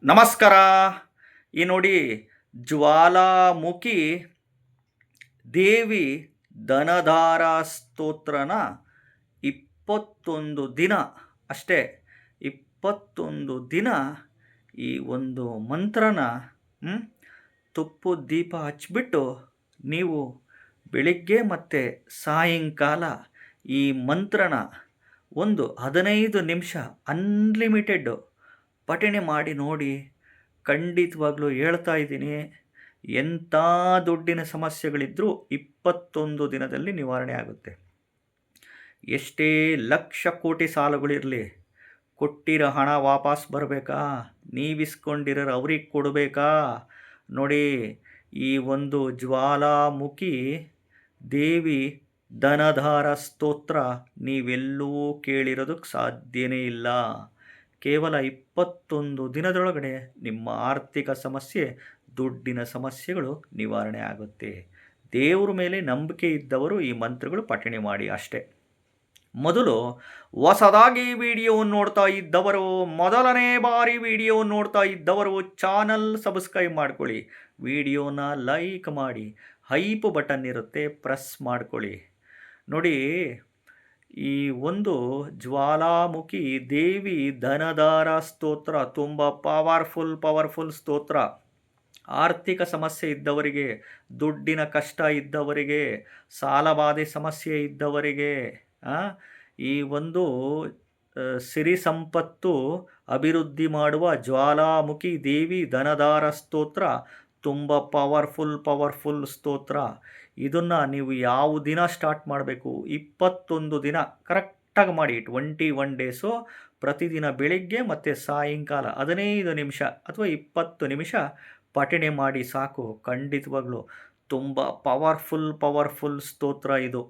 ನಮಸ್ಕಾರ. ಈ ನೋಡಿ, ಜ್ವಾಲಾಮುಖಿ ದೇವಿ ಧನಧಾರ ಸ್ತೋತ್ರನ 21 ದಿನ ಅಷ್ಟೇ, 21 ದಿನ ಈ ಒಂದು ಮಂತ್ರನ ತುಪ್ಪದ ದೀಪ ಹಚ್ಚಿಬಿಟ್ಟು ನೀವು ಬೆಳಿಗ್ಗೆ ಮತ್ತು ಸಾಯಂಕಾಲ ಈ ಮಂತ್ರನ ಒಂದು 15 ನಿಮಿಷ ಅನ್ಲಿಮಿಟೆಡ್ ಪಠಣೆ ಮಾಡಿ ನೋಡಿ. ಖಂಡಿತವಾಗ್ಲೂ ಹೇಳ್ತಾ ಇದ್ದೀನಿ, ಎಂಥ ದುಡ್ಡಿನ ಸಮಸ್ಯೆಗಳಿದ್ದರೂ 21 ದಿನದಲ್ಲಿ ನಿವಾರಣೆ ಆಗುತ್ತೆ. ಎಷ್ಟೇ ಲಕ್ಷ ಕೋಟಿ ಸಾಲಗಳಿರಲಿ, ಕೊಟ್ಟಿರೋ ಹಣ ವಾಪಸ್ ಬರಬೇಕಾ, ನೀವಿಸ್ಕೊಂಡಿರೋರು ಅವ್ರಿಗೆ ಕೊಡಬೇಕಾ? ನೋಡಿ, ಈ ಒಂದು ಜ್ವಾಲಾಮುಖಿ ದೇವಿ ಧನಧಾರ ಸ್ತೋತ್ರ ನೀವೆಲ್ಲೂ ಕೇಳಿರೋದಕ್ಕೆ ಸಾಧ್ಯನೇ ಇಲ್ಲ. ಕೇವಲ 21 ದಿನದೊಳಗಡೆ ನಿಮ್ಮ ಆರ್ಥಿಕ ಸಮಸ್ಯೆ, ದುಡ್ಡಿನ ಸಮಸ್ಯೆಗಳು ನಿವಾರಣೆ ಆಗುತ್ತೆ. ದೇವ್ರ ಮೇಲೆ ನಂಬಿಕೆ ಇದ್ದವರು ಈ ಮಂತ್ರಗಳು ಪಠಣೆ ಮಾಡಿ ಅಷ್ಟೇ. ಮೊದಲು ಹೊಸದಾಗಿ ವಿಡಿಯೋವನ್ನು ನೋಡ್ತಾ ಇದ್ದವರು, ಮೊದಲನೇ ಬಾರಿ ವಿಡಿಯೋ ನೋಡ್ತಾ ಇದ್ದವರು ಚಾನಲ್ ಸಬ್ಸ್ಕ್ರೈಬ್ ಮಾಡ್ಕೊಳ್ಳಿ, ವಿಡಿಯೋನ ಲೈಕ್ ಮಾಡಿ, ಹೈಪ್ ಬಟನ್ ಇರುತ್ತೆ ಪ್ರೆಸ್ ಮಾಡ್ಕೊಳ್ಳಿ. ನೋಡಿ, ಈ ಒಂದು ಜ್ವಾಲಾಮುಖಿ ದೇವಿ ಧನಧಾರ ಸ್ತೋತ್ರ ತುಂಬ ಪವರ್ಫುಲ್ ಸ್ತೋತ್ರ. ಆರ್ಥಿಕ ಸಮಸ್ಯೆ ಇದ್ದವರಿಗೆ, ದುಡ್ಡಿನ ಕಷ್ಟ ಇದ್ದವರಿಗೆ, ಸಾಲಬಾಧೆ ಸಮಸ್ಯೆ ಇದ್ದವರಿಗೆ, ಈ ಒಂದು ಸಿರಿ ಸಂಪತ್ತು ಅಭಿವೃದ್ಧಿ ಮಾಡುವ ಜ್ವಾಲಾಮುಖಿ ದೇವಿ ಧನಧಾರ ಸ್ತೋತ್ರ ತುಂಬ ಪವರ್ಫುಲ್ ಸ್ತೋತ್ರ. ಇದನ್ನು ನೀವು ಯಾವ ದಿನ ಸ್ಟಾರ್ಟ್ ಮಾಡಬೇಕು? 21 ದಿನ ಕರೆಕ್ಟಾಗಿ ಮಾಡಿ. 21 ಡೇಸು ಪ್ರತಿದಿನ ಬೆಳಿಗ್ಗೆ ಮತ್ತು ಸಾಯಂಕಾಲ 15 ನಿಮಿಷ ಅಥವಾ 20 ನಿಮಿಷ ಪಠಣೆ ಮಾಡಿ ಸಾಕು. ಖಂಡಿತವಾಗ್ಲೂ ತುಂಬ ಪವರ್ಫುಲ್ ಸ್ತೋತ್ರ ಇದು.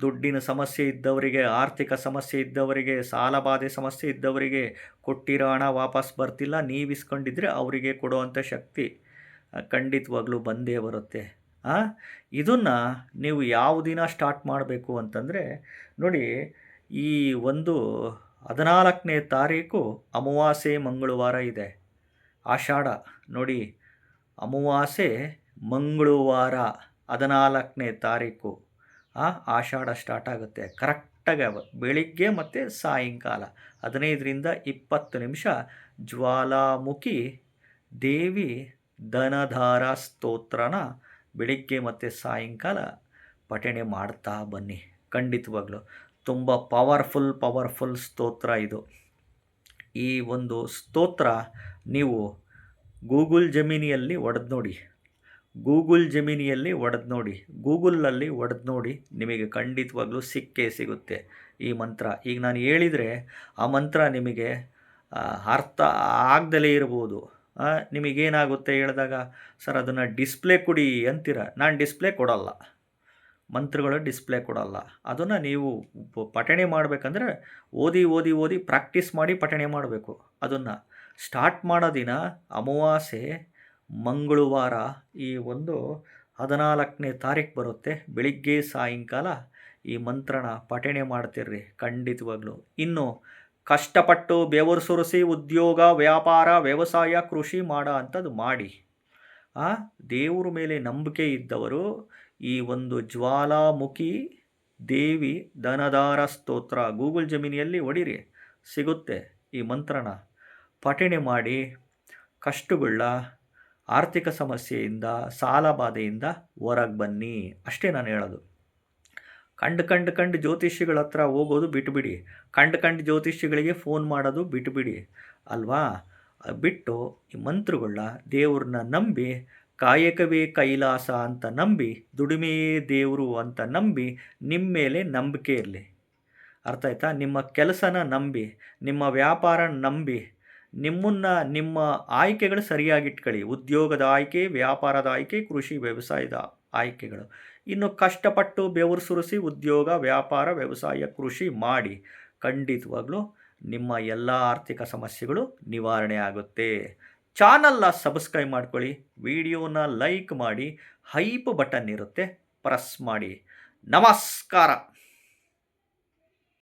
ದುಡ್ಡಿನ ಸಮಸ್ಯೆ ಇದ್ದವರಿಗೆ, ಆರ್ಥಿಕ ಸಮಸ್ಯೆ ಇದ್ದವರಿಗೆ, ಸಾಲಬಾಧೆ ಸಮಸ್ಯೆ ಇದ್ದವರಿಗೆ, ಕೊಟ್ಟಿರೋ ಹಣ ವಾಪಸ್ ಬರ್ತಿಲ್ಲ, ನೀವಿಸ್ಕೊಂಡಿದ್ರೆ ಅವರಿಗೆ ಕೊಡುವಂಥ ಶಕ್ತಿ ಖಂಡಿತವಾಗ್ಲೂ ಬಂದೇ ಬರುತ್ತೆ. ಇದನ್ನು ನೀವು ಯಾವ ದಿನ ಸ್ಟಾರ್ಟ್ ಮಾಡಬೇಕು ಅಂತಂದರೆ, ನೋಡಿ, ಈ ಒಂದು 14ನೇ ತಾರೀಕು ಅಮಾವಾಸ್ಯೆ ಮಂಗಳವಾರ ಇದೆ, ಆಷಾಢ. ನೋಡಿ, ಅಮಾವಾಸ್ಯೆ ಮಂಗಳವಾರ 14ನೇ ತಾರೀಕು ಆಷಾಢ ಸ್ಟಾರ್ಟ್ ಆಗುತ್ತೆ. ಕರೆಕ್ಟಾಗಿ ಬೆಳಿಗ್ಗೆ ಮತ್ತು ಸಾಯಂಕಾಲ 15ರಿಂದ 20 ನಿಮಿಷ ಜ್ವಾಲಾಮುಖಿ ದೇವಿ ಧನಧಾರ ಸ್ತೋತ್ರನ ಬೆಳಿಗ್ಗೆ ಮತ್ತು ಸಾಯಂಕಾಲ ಪಠಣೆ ಮಾಡ್ತಾ ಬನ್ನಿ. ಖಂಡಿತವಾಗ್ಲೂ ತುಂಬ ಪವರ್ಫುಲ್ ಸ್ತೋತ್ರ ಇದು. ಈ ಒಂದು ಸ್ತೋತ್ರ ನೀವು ಗೂಗಲ್ ಜೆಮಿನಿಯಲ್ಲಿ ಒಡೆದು ನೋಡಿ, ಗೂಗಲಲ್ಲಿ ಒಡೆದು ನೋಡಿ, ನಿಮಗೆ ಖಂಡಿತವಾಗ್ಲೂ ಸಿಗುತ್ತೆ ಈ ಮಂತ್ರ. ಈಗ ನಾನು ಹೇಳಿದರೆ ಆ ಮಂತ್ರ ನಿಮಗೆ ಅರ್ಥ ಆಗದಲೇ ಇರ್ಬೋದು. ನಿಮಗೇನಾಗುತ್ತೆ ಹೇಳಿದಾಗ, ಸರ್ ಅದನ್ನು ಡಿಸ್ಪ್ಲೇ ಕೊಡಿ ಅಂತೀರ. ನಾನು ಡಿಸ್ಪ್ಲೇ ಕೊಡೋಲ್ಲ, ಮಂತ್ರಗಳು ಡಿಸ್ಪ್ಲೇ ಕೊಡೋಲ್ಲ. ಅದನ್ನು ನೀವು ಪಠಣೆ ಮಾಡಬೇಕಂದ್ರೆ ಓದಿ ಪ್ರಾಕ್ಟೀಸ್ ಮಾಡಿ ಪಠಣೆ ಮಾಡಬೇಕು. ಅದನ್ನು ಸ್ಟಾರ್ಟ್ ಮಾಡೋ ದಿನ ಅಮಾವಾಸ್ಯೆ ಮಂಗಳವಾರ, ಈ ಒಂದು 14ನೇ ತಾರೀಕು ಬರುತ್ತೆ. ಬೆಳಿಗ್ಗೆ ಸಾಯಂಕಾಲ ಈ ಮಂತ್ರನ ಪಠಣೆ ಮಾಡ್ತಿರ್ರಿ ಖಂಡಿತವಾಗ್ಲೂ. ಇನ್ನು ಕಷ್ಟಪಟ್ಟು ಬೆವರು ಸುರಿಸಿ ಉದ್ಯೋಗ, ವ್ಯಾಪಾರ, ವ್ಯವಸಾಯ, ಕೃಷಿ ಮಾಡೋ ಅಂಥದ್ದು ಮಾಡಿ. ದೇವ್ರ ಮೇಲೆ ನಂಬಿಕೆ ಇದ್ದವರು ಈ ಒಂದು ಜ್ವಾಲಾಮುಖಿ ದೇವಿ ಧನಧಾರ ಸ್ತೋತ್ರ ಗೂಗಲ್ ಜಮೀನಿಯಲ್ಲಿ ಹೊಡಿರಿ, ಸಿಗುತ್ತೆ. ಈ ಮಂತ್ರನ ಪಠಣೆ ಮಾಡಿ ಕಷ್ಟಗಳ, ಆರ್ಥಿಕ ಸಮಸ್ಯೆಯಿಂದ, ಸಾಲಬಾಧೆಯಿಂದ ಹೊರಗೆ ಬನ್ನಿ. ಅಷ್ಟೇ ನಾನು ಹೇಳೋದು. ಕಂಡು ಜ್ಯೋತಿಷಿಗಳ ಹತ್ರ ಹೋಗೋದು ಬಿಟ್ಟುಬಿಡಿ, ಕಂಡು ಜ್ಯೋತಿಷಿಗಳಿಗೆ ಫೋನ್ ಮಾಡೋದು ಬಿಟ್ಟುಬಿಡಿ ಅಲ್ವಾ. ಬಿಟ್ಟು ಈ ಮಂತ್ರಗಳನ್ನ, ದೇವ್ರನ್ನ ನಂಬಿ, ಕಾಯಕವೇ ಕೈಲಾಸ ಅಂತ ನಂಬಿ, ದುಡಿಮೆಯೇ ದೇವರು ಅಂತ ನಂಬಿ, ನಿಮ್ಮ ಮೇಲೆ ನಂಬಿಕೆ ಇರಲಿ. ಅರ್ಥ ಆಯ್ತಾ? ನಿಮ್ಮ ಕೆಲಸನ ನಂಬಿ, ನಿಮ್ಮ ವ್ಯಾಪಾರ ನಂಬಿ, ನಿಮ್ಮ ಆಯ್ಕೆಗಳು ಸರಿಯಾಗಿಟ್ಕೊಳ್ಳಿ. ಉದ್ಯೋಗದ ಆಯ್ಕೆ, ವ್ಯಾಪಾರದ ಆಯ್ಕೆ, ಕೃಷಿ ವ್ಯವಸಾಯದ ಆಯ್ಕೆಗಳು. ಇನ್ನು ಕಷ್ಟಪಟ್ಟು ಬೆವರು ಸುರಿಸಿ ಉದ್ಯೋಗ, ವ್ಯಾಪಾರ, ವ್ಯವಸಾಯ, ಕೃಷಿ ಮಾಡಿ ಖಂಡಿತವಾಗ್ಲೂ ನಿಮ್ಮ ಎಲ್ಲ ಆರ್ಥಿಕ ಸಮಸ್ಯೆಗಳು ನಿವಾರಣೆ ಆಗುತ್ತೆ. ಚಾನಲ್ನ ಸಬ್ಸ್ಕ್ರೈಬ್ ಮಾಡ್ಕೊಳ್ಳಿ, ವಿಡಿಯೋನ ಲೈಕ್ ಮಾಡಿ, ಹೈಪ್ ಬಟನ್ ಇರುತ್ತೆ ಪ್ರೆಸ್ ಮಾಡಿ. ನಮಸ್ಕಾರ.